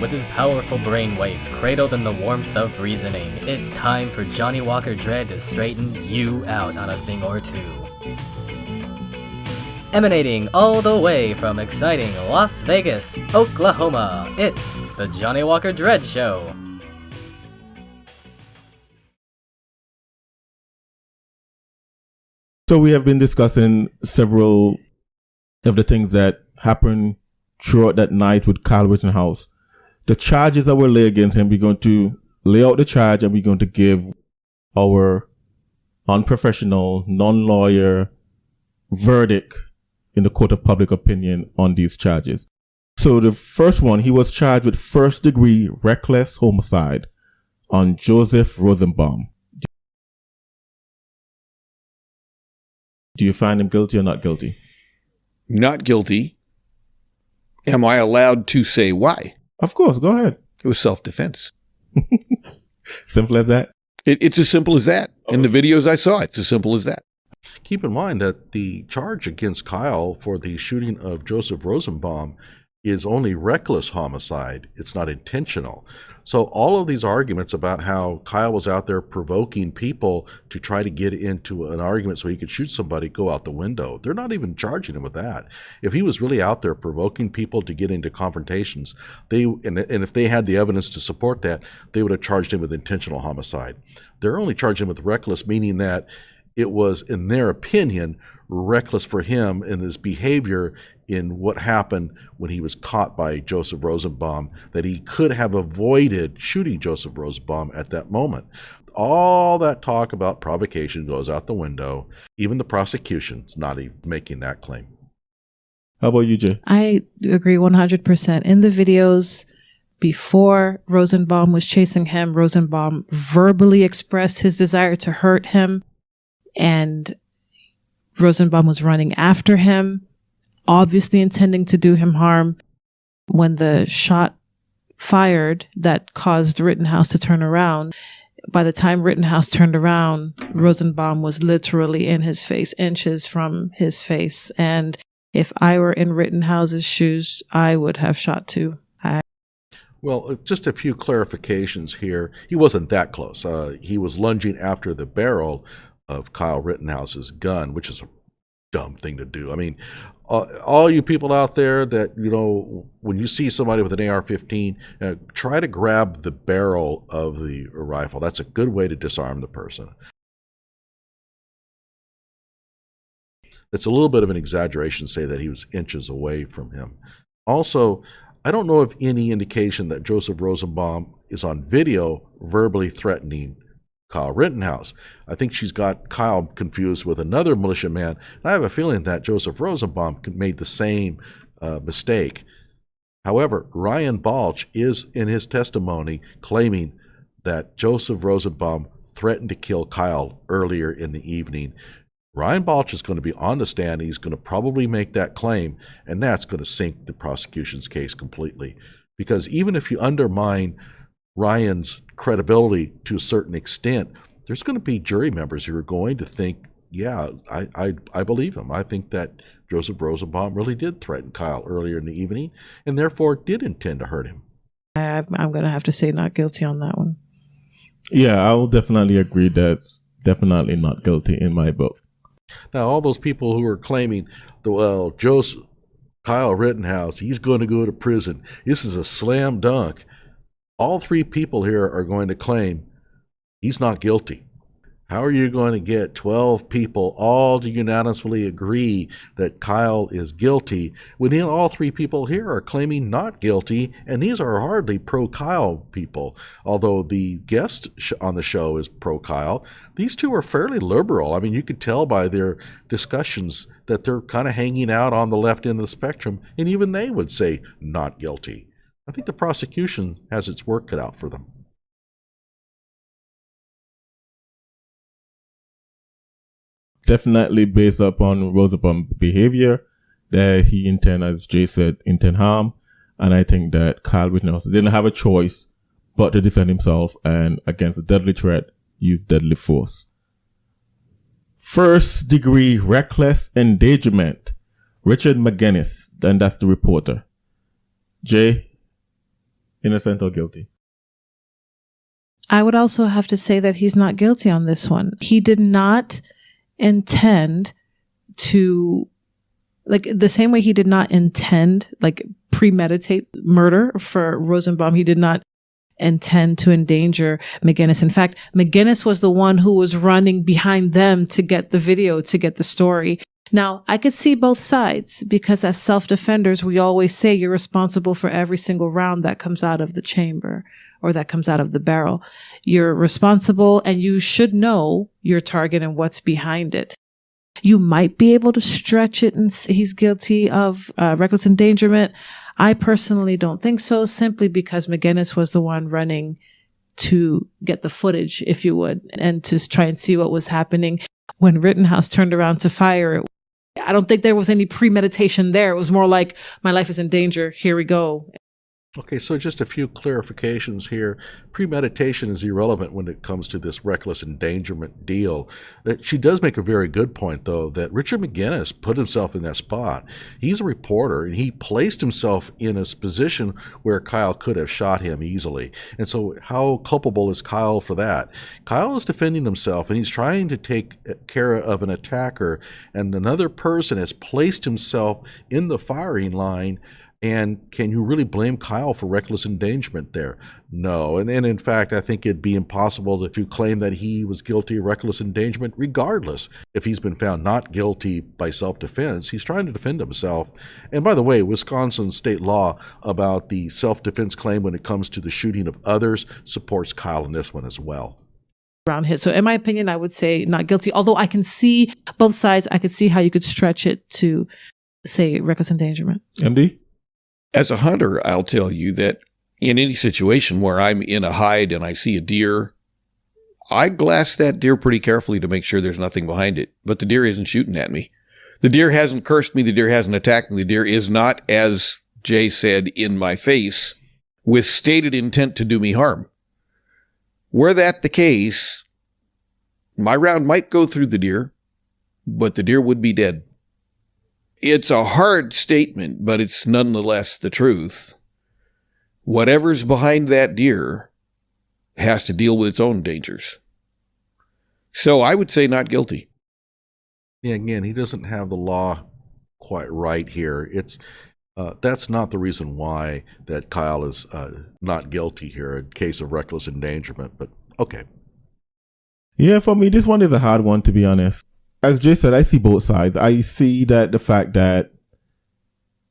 With his powerful brainwaves cradled in the warmth of reasoning, it's time for Johnnie Walker Dread to straighten you out on a thing or two. Emanating all the way from exciting Las Vegas, Oklahoma, it's the Johnnie Walker Dread Show. So we have been discussing several of the things that happened throughout that night with Kyle Rittenhouse. The charges that were laid against him, we're going to lay out the charge and we're going to give our unprofessional, non-lawyer verdict in the court of public opinion on these charges. So the first one, he was charged with first-degree reckless homicide on Joseph Rosenbaum. Do you find him guilty or not guilty? Not guilty. Am I allowed to say why? Of course, go ahead. It was self-defense. Simple as that? It's as simple as that. In the videos I saw, it's as simple as that. Keep in mind that the charge against Kyle for the shooting of Joseph Rosenbaum is only reckless homicide. It's not intentional. So all of these arguments about how Kyle was out there provoking people to try to get into an argument so he could shoot somebody go out the window. They're not even charging him with that. If he was really out there provoking people to get into confrontations, and if they had the evidence to support that, they would have charged him with intentional homicide. They're only charging him with reckless, meaning that it was, in their opinion, reckless for him in his behavior in what happened when he was caught by Joseph Rosenbaum, that he could have avoided shooting Joseph Rosenbaum at that moment. All that talk about provocation goes out the window. Even the prosecution's not even making that claim. How about you, Jay? I agree 100%. In the videos, before Rosenbaum was chasing him, Rosenbaum verbally expressed his desire to hurt him, and Rosenbaum was running after him, obviously intending to do him harm. When the shot fired that caused Rittenhouse to turn around, by the time Rittenhouse turned around, Rosenbaum was literally in his face, inches from his face. And if I were in Rittenhouse's shoes, I would have shot too. Well, just a few clarifications here. He wasn't that close. He was lunging after the barrel of Kyle Rittenhouse's gun, which is a dumb thing to do. I mean, all you people out there that, you know, when you see somebody with an AR-15, try to grab the barrel of the rifle. That's a good way to disarm the person. It's a little bit of an exaggeration to say that he was inches away from him. Also, I don't know of any indication that Joseph Rosenbaum is on video verbally threatening Kyle Rittenhouse. I think she's got Kyle confused with another militiaman. And I have a feeling that Joseph Rosenbaum made the same mistake. However, Ryan Balch is in his testimony claiming that Joseph Rosenbaum threatened to kill Kyle earlier in the evening. Ryan Balch is going to be on the stand. He's going to probably make that claim, and that's going to sink the prosecution's case completely. Because even if you undermine Ryan's credibility to a certain extent, there's going to be jury members who are going to think, yeah, I believe him. I think that Joseph Rosenbaum really did threaten Kyle earlier in the evening and therefore did intend to hurt him. I'm going to have to say not guilty on that one. Yeah, I will definitely agree that's definitely not guilty in my book. Now, all those people who are claiming, well, Kyle Rittenhouse, he's going to go to prison. This is a slam dunk. All three people here are going to claim he's not guilty. How are you going to get 12 people all to unanimously agree that Kyle is guilty when all three people here are claiming not guilty, and these are hardly pro-Kyle people. Although the guest on the show is pro-Kyle, these two are fairly liberal. I mean, you could tell by their discussions that they're kind of hanging out on the left end of the spectrum, and even they would say not guilty. I think the prosecution has its work cut out for them. Definitely based upon Rosenbaum's behavior, that he as Jay said, intend harm. And I think that Kyle Rittenhouse didn't have a choice but to defend himself, and against a deadly threat, use deadly force. First degree reckless endangerment. Richard McGinnis, and that's the reporter. Jay, innocent or guilty? I would also have to say that he's not guilty on this one. He did not intend to, like, the same way he did not intend, like, premeditate murder for Rosenbaum. He did not intend to endanger McGinnis. In fact, McGinnis was the one who was running behind them to get the video, to get the story. Now, I could see both sides because as self-defenders, we always say you're responsible for every single round that comes out of the chamber or that comes out of the barrel. You're responsible and you should know your target and what's behind it. You might be able to stretch it and say he's guilty of reckless endangerment. I personally don't think so, simply because McGinnis was the one running to get the footage, if you would, and to try and see what was happening. When Rittenhouse turned around to fire it, I don't think there was any premeditation there. It was more like, my life is in danger. Here we go. Okay, so just a few clarifications here. Premeditation is irrelevant when it comes to this reckless endangerment deal. She does make a very good point, though, that Richard McGinnis put himself in that spot. He's a reporter, and he placed himself in a position where Kyle could have shot him easily. And so how culpable is Kyle for that? Kyle is defending himself, and he's trying to take care of an attacker, and another person has placed himself in the firing line. And can you really blame Kyle for reckless endangerment there? No. And in fact, I think it'd be impossible to claim that he was guilty of reckless endangerment regardless. If he's been found not guilty by self-defense, he's trying to defend himself. And by the way, Wisconsin state law about the self-defense claim when it comes to the shooting of others supports Kyle in this one as well. Around hit. So in my opinion, I would say not guilty, although I can see both sides. I could see how you could stretch it to say reckless endangerment. MD? As a hunter, I'll tell you that in any situation where I'm in a hide and I see a deer, I glass that deer pretty carefully to make sure there's nothing behind it. But the deer isn't shooting at me. The deer hasn't cursed me. The deer hasn't attacked me. The deer is not, as Jay said, in my face with stated intent to do me harm. Were that the case, my round might go through the deer, but the deer would be dead. It's a hard statement, but it's nonetheless the truth. Whatever's behind that deer has to deal with its own dangers. So I would say not guilty. Yeah, again, he doesn't have the law quite right here. It's that's not the reason why that Kyle is not guilty here in case of reckless endangerment, but okay. Yeah, for me, this one is a hard one, to be honest. As Jay said, I see both sides. I see that the fact that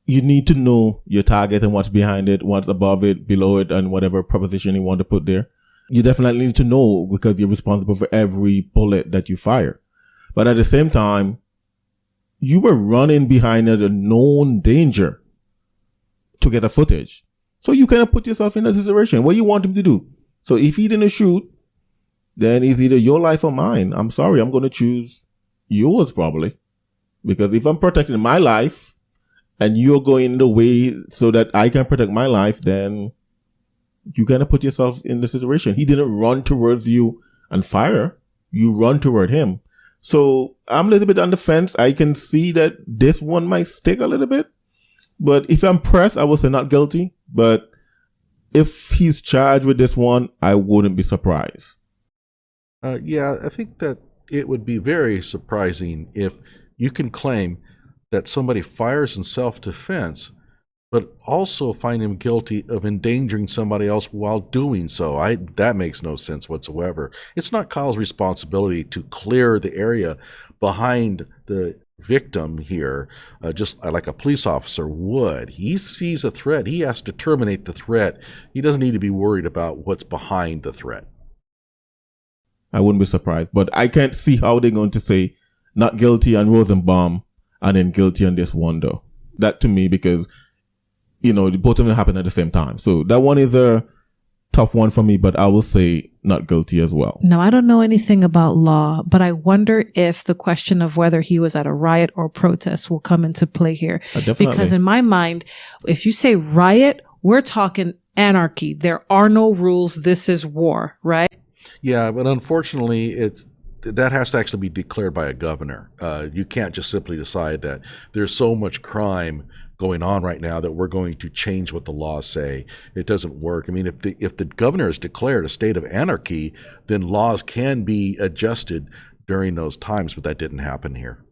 you need to know your target and what's behind it, what's above it, below it, and whatever proposition you want to put there. You definitely need to know because you're responsible for every bullet that you fire. But at the same time, you were running behind a known danger to get a footage. So you kind of put yourself in a situation. What you want him to do? So if he didn't shoot, then it's either your life or mine. I'm sorry, I'm going to choose yours probably, because if I'm protecting my life and you're going the way so that I can protect my life, then you kind of put yourself in the situation. He didn't run towards you and fire. You run toward him. So I'm a little bit on the fence. I can see that this one might stick a little bit, but if I'm pressed, I would say not guilty. But if he's charged with this one, I wouldn't be surprised. Yeah, I think that it would be very surprising if you can claim that somebody fires in self-defense, but also find him guilty of endangering somebody else while doing so. That makes no sense whatsoever. It's not Kyle's responsibility to clear the area behind the victim here, just like a police officer would. He sees a threat. He has to terminate the threat. He doesn't need to be worried about what's behind the threat. I wouldn't be surprised, but I can't see how they're going to say not guilty on Rosenbaum and then guilty on this one, though. That to me, because, both of them happen at the same time. So that one is a tough one for me, but I will say not guilty as well. Now, I don't know anything about law, but I wonder if the question of whether he was at a riot or protest will come into play here. Definitely. Because in my mind, if you say riot, we're talking anarchy. There are no rules. This is war, right? Yeah, but unfortunately, that has to actually be declared by a governor. You can't just simply decide that there's so much crime going on right now that we're going to change what the laws say. It doesn't work. I mean, if the governor has declared a state of anarchy, then laws can be adjusted during those times, but that didn't happen here.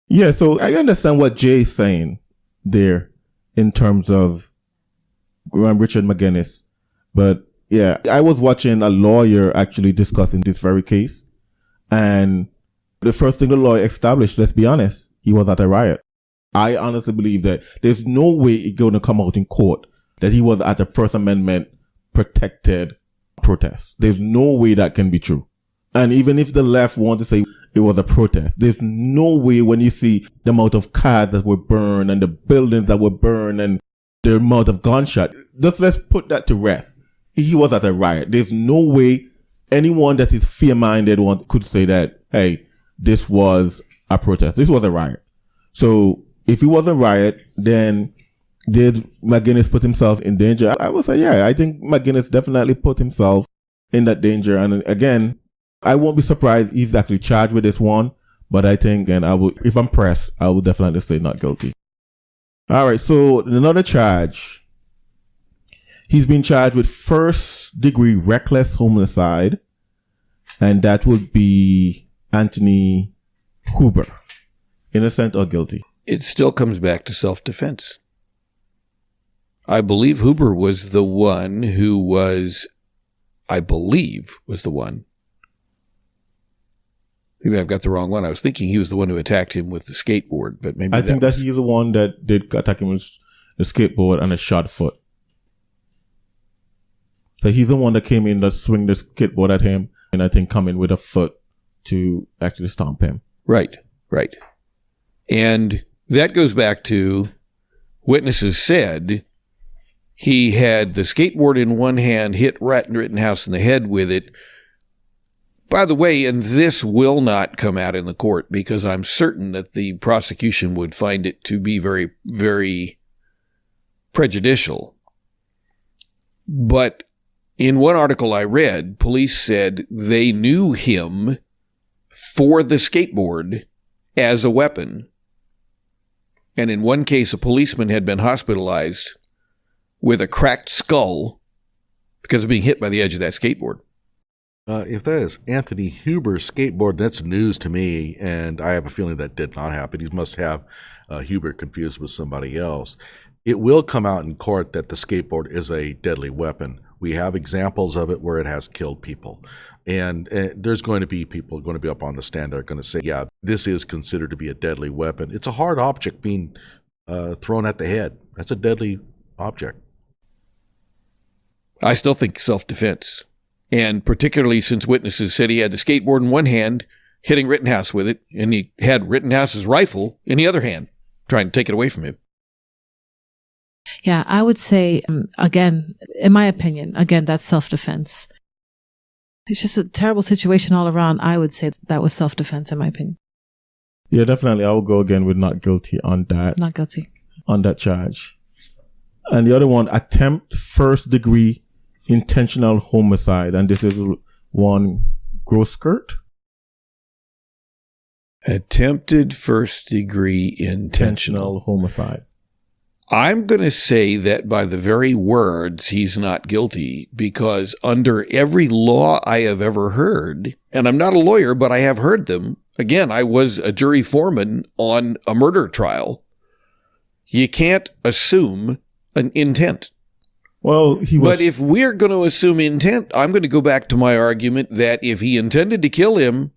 Yeah, so I understand what Jay's saying there in terms of Richard McGinnis. But yeah, I was watching a lawyer actually discussing this very case. And the first thing the lawyer established, let's be honest, he was at a riot. I honestly believe that there's no way it's going to come out in court that he was at a First Amendment protected protest. There's no way that can be true. And even if the left want to say it was a protest, there's no way when you see the amount of cars that were burned and the buildings that were burned and the amount of gunshot. Just let's put that to rest. He was at a riot. There's no way anyone that is fear-minded could say that, hey, this was a protest. This was a riot. So if it was a riot, then did McGinnis put himself in danger? I would say, yeah, I think McGinnis definitely put himself in that danger. And again, I won't be surprised he's actually charged with this one. But I think, and I will, if I'm pressed, I will definitely say not guilty. All right, so another charge. He's been charged with first-degree reckless homicide, and that would be Anthony Huber. Innocent or guilty? It still comes back to self-defense. I believe Huber was the one who was, maybe I've got the wrong one. I was thinking he was the one who attacked him with the skateboard, but maybe I think that he's the one that did attack him with the skateboard and a shot foot. So he's the one that came in to swing the skateboard at him, and I think come in with a foot to actually stomp him. Right. And that goes back to witnesses said he had the skateboard in one hand, hit Rittenhouse in the head with it. By the way, and this will not come out in the court because I'm certain that the prosecution would find it to be very, very prejudicial. But in one article I read, police said they knew him for the skateboard as a weapon. And in one case, a policeman had been hospitalized with a cracked skull because of being hit by the edge of that skateboard. If that is Anthony Huber's skateboard, that's news to me, and I have a feeling that did not happen. He must have Huber confused with somebody else. It will come out in court that the skateboard is a deadly weapon. We have examples of it where it has killed people. And there's going to be people going to be up on the stand that are going to say, yeah, this is considered to be a deadly weapon. It's a hard object being thrown at the head. That's a deadly object. I still think self-defense. And particularly since witnesses said he had the skateboard in one hand, hitting Rittenhouse with it, and he had Rittenhouse's rifle in the other hand, trying to take it away from him. Yeah, I would say, again, in my opinion, that's self-defense. It's just a terrible situation all around. I would say that was self-defense, in my opinion. Yeah, definitely. I will go again with not guilty on that. Not guilty. On that charge. And the other one, attempt first-degree intentional homicide. And this is one Grosskirt. Attempted first-degree intentional homicide. I'm going to say that by the very words, he's not guilty, because under every law I have ever heard, and I'm not a lawyer, but I have heard them. Again, I was a jury foreman on a murder trial. You can't assume an intent. Well, But if we're going to assume intent, I'm going to go back to my argument that if he intended to kill him,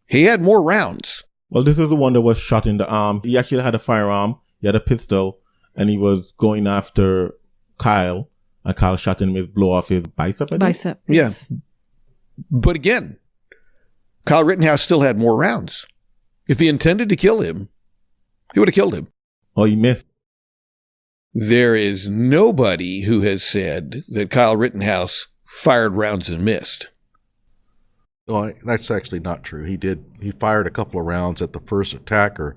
he had more rounds. Well, this is the one that was shot in the arm. He actually had a firearm. He had a pistol. And he was going after Kyle, and Kyle shot him with blow off his bicep. Bicep. Yes. Yeah. But again, Kyle Rittenhouse still had more rounds. If he intended to kill him, he would have killed him. Oh, he missed. There is nobody who has said that Kyle Rittenhouse fired rounds and missed. No, that's actually not true. He fired a couple of rounds at the first attacker.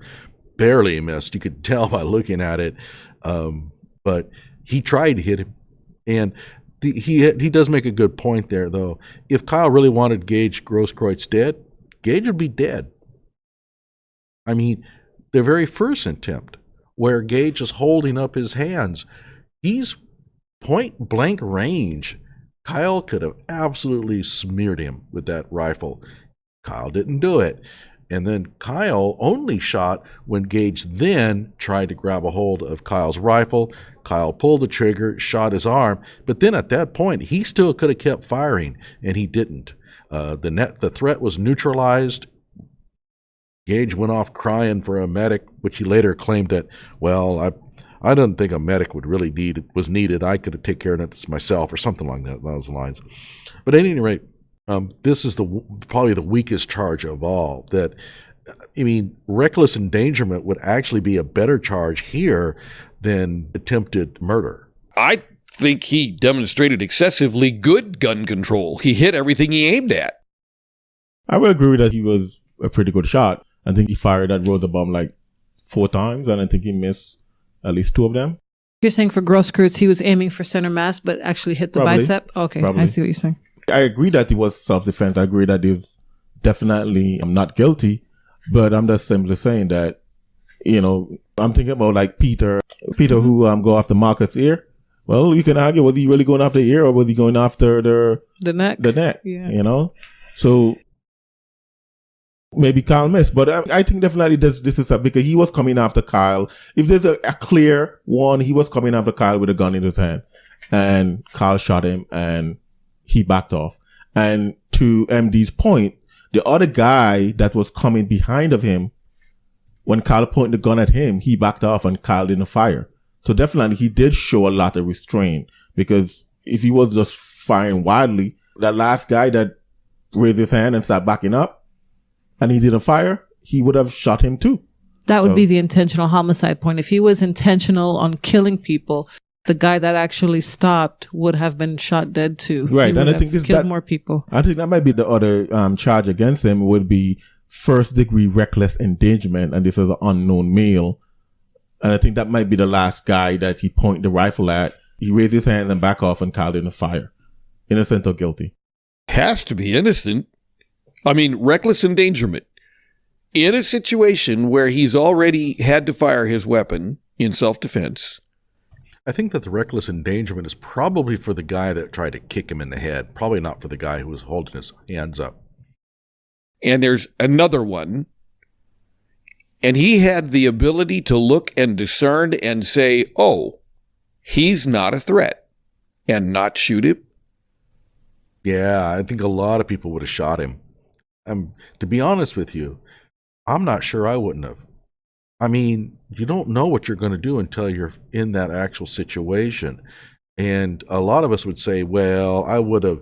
Barely missed. You could tell by looking at it. But he tried to hit him. And He does make a good point there, though. If Kyle really wanted Gage Grosskreutz dead, Gage would be dead. I mean, the very first attempt where Gage is holding up his hands, he's point blank range. Kyle could have absolutely smeared him with that rifle. Kyle didn't do it. And then Kyle only shot when Gage then tried to grab a hold of Kyle's rifle. Kyle pulled the trigger, shot his arm, but then at that point, he still could have kept firing, and he didn't. The threat was neutralized. Gage went off crying for a medic, which he later claimed that, well, I didn't think a medic was needed. I could have taken care of it myself, or something like that, those lines. But at any rate, this is probably the weakest charge of all. That, I mean, reckless endangerment would actually be a better charge here than attempted murder. I think he demonstrated excessively good gun control. He hit everything he aimed at. I would agree that he was a pretty good shot. I think he fired at Rosenbaum like 4 times, and I think he missed at least 2 of them. You're saying for Grosskreutz, he was aiming for center mass, but actually hit the bicep? Okay, probably. I see what you're saying. I agree that it was self-defense. I agree that he's definitely not guilty, but I'm just simply saying that, I'm thinking about like Peter who go after Marcus' ear. Well, you can argue, was he really going after the ear or was he going after the neck? The neck, yeah. So maybe Kyle missed, but I think definitely this is because he was coming after Kyle. If there's a clear one, he was coming after Kyle with a gun in his hand, and Kyle shot him and he backed off. And to MD's point, the other guy that was coming behind of him, when Kyle pointed the gun at him, he backed off and Kyle didn't fire. So definitely he did show a lot of restraint, because if he was just firing wildly, that last guy that raised his hand and started backing up and he didn't fire, he would have shot him too. That would be the intentional homicide point. If he was intentional on killing people, the guy that actually stopped would have been shot dead too. Right, and I think killed more people. I think that might be the other charge against him would be first-degree reckless endangerment, and this is an unknown male. And I think that might be the last guy that he pointed the rifle at. He raised his hand and back off and Kyle didn't fire. Innocent or guilty? Has to be innocent. I mean, reckless endangerment. In a situation where he's already had to fire his weapon in self-defense. I think that the reckless endangerment is probably for the guy that tried to kick him in the head, probably not for the guy who was holding his hands up. And there's another one, and he had the ability to look and discern and say, oh, he's not a threat, and not shoot him. Yeah, I think a lot of people would have shot him. To be honest with you, I'm not sure I wouldn't have. I mean, you don't know what you're going to do until you're in that actual situation. And a lot of us would say, well, I would have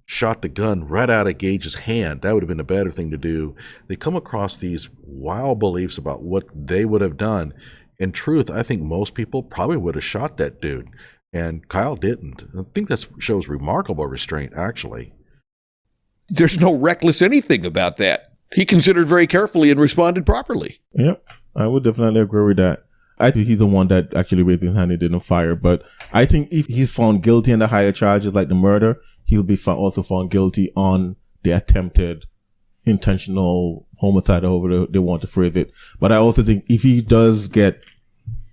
shot the gun right out of Gage's hand. That would have been a better thing to do. They come across these wild beliefs about what they would have done. In truth, I think most people probably would have shot that dude. And Kyle didn't. I think that shows remarkable restraint, actually. There's no reckless anything about that. He considered very carefully and responded properly. Yep, I would definitely agree with that. I think he's the one that actually raised his hand and didn't fire. But I think if he's found guilty in the higher charges like the murder, he'll be also found guilty on the attempted intentional homicide, however they want to phrase it. But I also think if he does get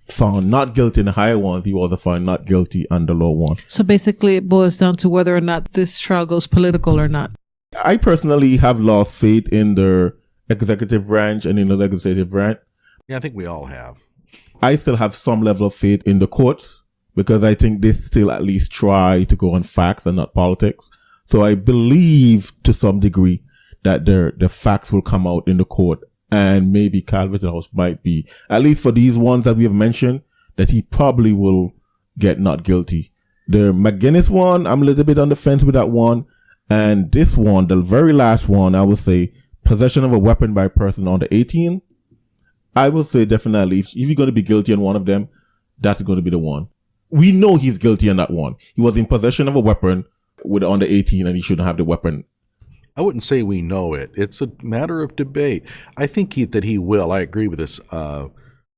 found not guilty in the higher ones, he was found not guilty on the low one. So basically it boils down to whether or not this trial goes political or not. I personally have lost faith in the executive branch and in the legislative branch. Yeah, I think we all have. I still have some level of faith in the courts because I think they still at least try to go on facts and not politics. So I believe to some degree that the facts will come out in the court, and maybe Kyle Rittenhouse might be, at least for these ones that we have mentioned, that he probably will get not guilty. The McGinnis one, I'm a little bit on the fence with that one. And this one, the very last one, I would say possession of a weapon by a person under 18. I would say definitely if you're going to be guilty on one of them, that's going to be the one. We know he's guilty on that one. He was in possession of a weapon with under 18 and he shouldn't have the weapon. I wouldn't say we know it. It's a matter of debate. I think that he will. I agree with this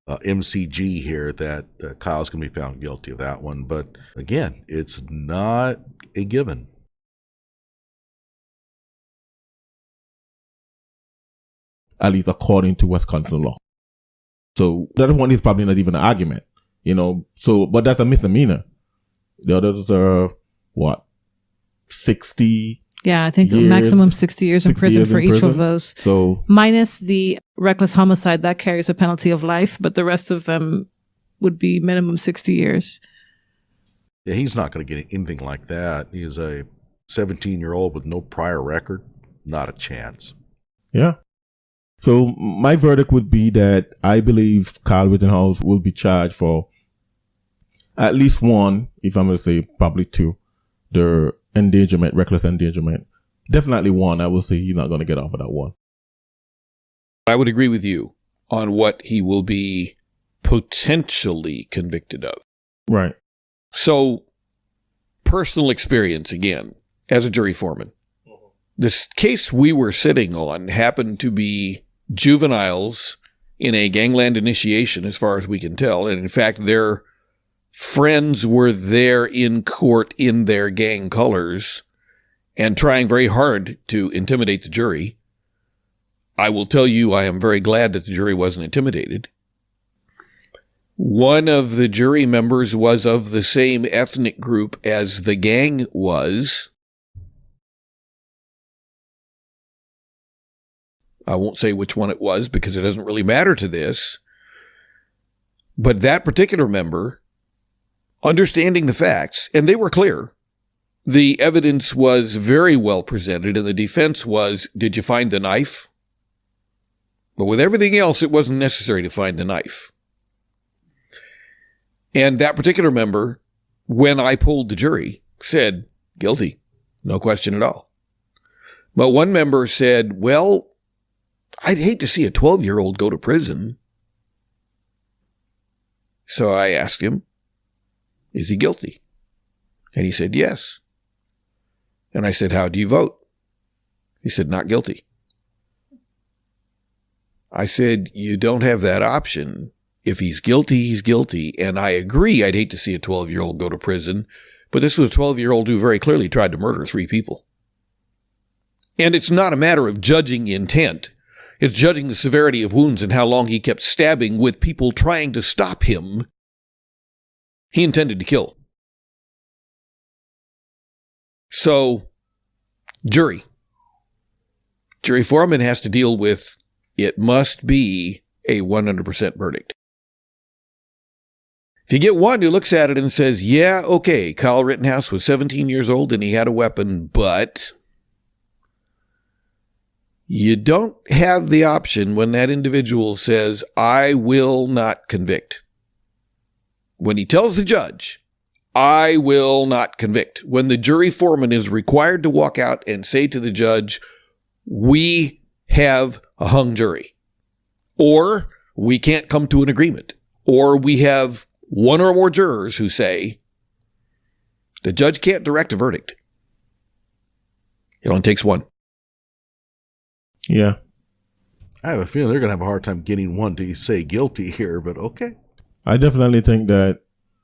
MCG here that Kyle's going to be found guilty of that one. But again, it's not a given. At least according to Wisconsin law. So that one is probably not even an argument, So, but that's a misdemeanor. The others are what, 60? Yeah, I think years, maximum 60 years in prison for each of those. So minus the reckless homicide that carries a penalty of life, but the rest of them would be minimum 60 years. Yeah, he's not going to get anything like that. He's a 17-year-old with no prior record. Not a chance. Yeah. So my verdict would be that I believe Kyle Rittenhouse will be charged for at least one, if I'm going to say probably two, the endangerment, reckless endangerment. Definitely one. I will say he's not going to get off of that one. I would agree with you on what he will be potentially convicted of. Right. So, personal experience again, as a jury foreman. This case we were sitting on happened to be juveniles in a gangland initiation, as far as we can tell. And in fact, their friends were there in court in their gang colors and trying very hard to intimidate the jury. I will tell you, I am very glad that the jury wasn't intimidated. One of the jury members was of the same ethnic group as the gang was. I won't say which one it was because it doesn't really matter to this. But that particular member, understanding the facts, and they were clear, the evidence was very well presented, and the defense was, did you find the knife? But with everything else, it wasn't necessary to find the knife. And that particular member, when I polled the jury, said, guilty, no question at all. But one member said, well, I'd hate to see a 12-year-old go to prison. So I asked him, is he guilty? And he said, yes. And I said, how do you vote? He said, not guilty. I said, you don't have that option. If he's guilty, he's guilty. And I agree, I'd hate to see a 12-year-old go to prison. But this was a 12-year-old who very clearly tried to murder 3 people. And it's not a matter of judging intent. It's judging the severity of wounds and how long he kept stabbing with people trying to stop him. He intended to kill. So, jury foreman has to deal with, it must be a 100% verdict. If you get one who looks at it and says, yeah, okay, Kyle Rittenhouse was 17 years old and he had a weapon, but you don't have the option when that individual says, I will not convict. When he tells the judge, I will not convict. When the jury foreman is required to walk out and say to the judge, we have a hung jury. Or we can't come to an agreement. Or we have one or more jurors who say, the judge can't direct a verdict. It only takes one. Yeah. I have a feeling they're going to have a hard time getting one to say guilty here, but okay. I definitely think that,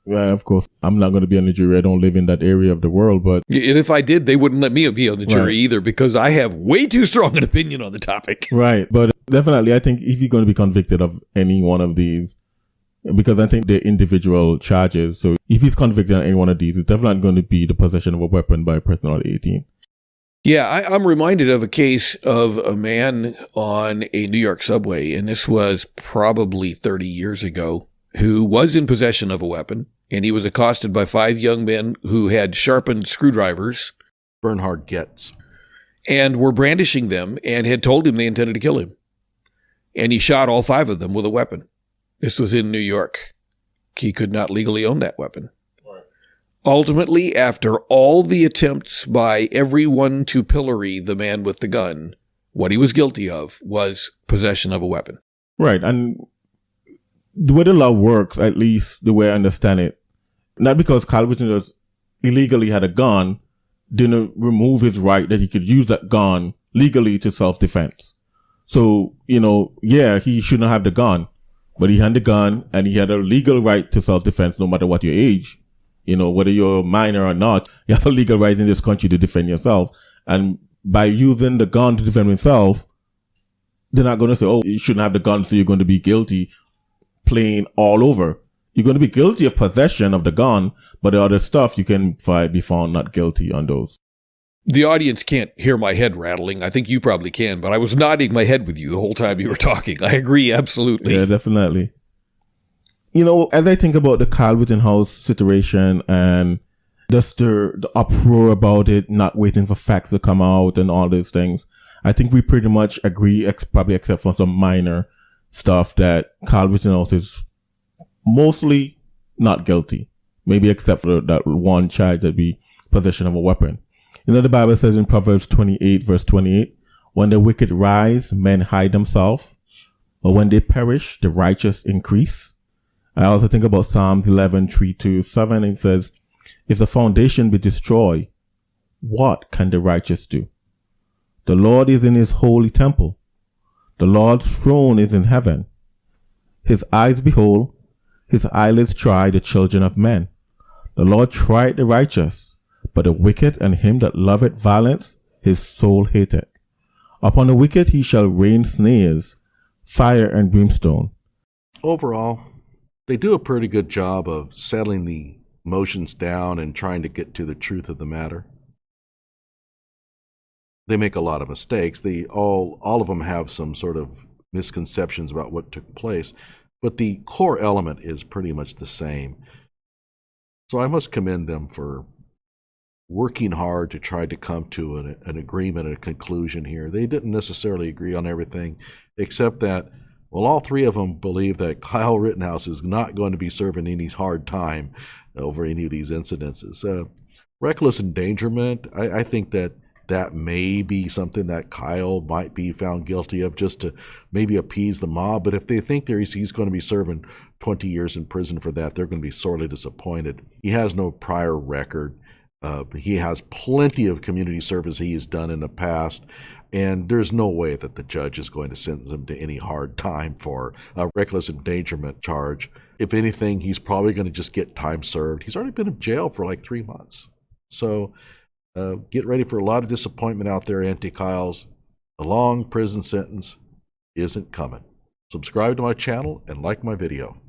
of course, I'm not going to be on the jury. I don't live in that area of the world, but... And if I did, they wouldn't let me be on the jury either, because I have way too strong an opinion on the topic. Right, but definitely, I think if you're going to be convicted of any one of these, because I think they're individual charges, so if he's convicted on any one of these, it's definitely not going to be the possession of a weapon by a person under 18. Yeah, I'm reminded of a case of a man on a New York subway, and this was probably 30 years ago, who was in possession of a weapon, and he was accosted by 5 young men who had sharpened screwdrivers. Bernhard Goetz. And were brandishing them and had told him they intended to kill him. And he shot all 5 of them with a weapon. This was in New York. He could not legally own that weapon. Ultimately, after all the attempts by everyone to pillory the man with the gun, what he was guilty of was possession of a weapon. Right. And the way the law works, at least the way I understand it, not because Kyle Rittenhouse illegally had a gun, didn't remove his right that he could use that gun legally to self-defense. So, he shouldn't have the gun. But he had the gun, and he had a legal right to self-defense no matter what your age. You know, whether you're a minor or not, you have a legal right in this country to defend yourself. And by using the gun to defend himself, they're not going to say, oh, you shouldn't have the gun, so you're going to be guilty, plain all over. You're going to be guilty of possession of the gun, but the other stuff, you can be found not guilty on those. The audience can't hear my head rattling. I think you probably can, but I was nodding my head with you the whole time you were talking. I agree, absolutely. Yeah, definitely. You know, as I think about the Kyle Rittenhouse situation and just the uproar about it, not waiting for facts to come out and all these things, I think we pretty much agree, probably except for some minor stuff, that Kyle Rittenhouse is mostly not guilty. Maybe except for that one charge, that be possession of a weapon. You know, the Bible says in Proverbs 28, verse 28, when the wicked rise, men hide themselves, but when they perish, the righteous increase. I also think about Psalms 11, 3-7. It says, if the foundation be destroyed, what can the righteous do? The Lord is in his holy temple. The Lord's throne is in heaven. His eyes behold, his eyelids try the children of men. The Lord tried the righteous, but the wicked and him that loveth violence, his soul hateth. Upon the wicked he shall rain snares, fire and brimstone. Overall, they do a pretty good job of settling the emotions down and trying to get to the truth of the matter. They make a lot of mistakes. All of them have some sort of misconceptions about what took place, but the core element is pretty much the same. So I must commend them for working hard to try to come to an agreement and a conclusion here. They didn't necessarily agree on everything, except that, well, all three of them believe that Kyle Rittenhouse is not going to be serving any hard time over any of these incidences. Reckless endangerment, I think that may be something that Kyle might be found guilty of, just to maybe appease the mob. But if they think he's going to be serving 20 years in prison for that, they're going to be sorely disappointed. He has no prior record. He has plenty of community service he has done in the past, and there's no way that the judge is going to sentence him to any hard time for a reckless endangerment charge. If anything, he's probably going to just get time served. He's already been in jail for like 3 months. So get ready for a lot of disappointment out there, anti-Kyles. A long prison sentence isn't coming. Subscribe to my channel and like my video.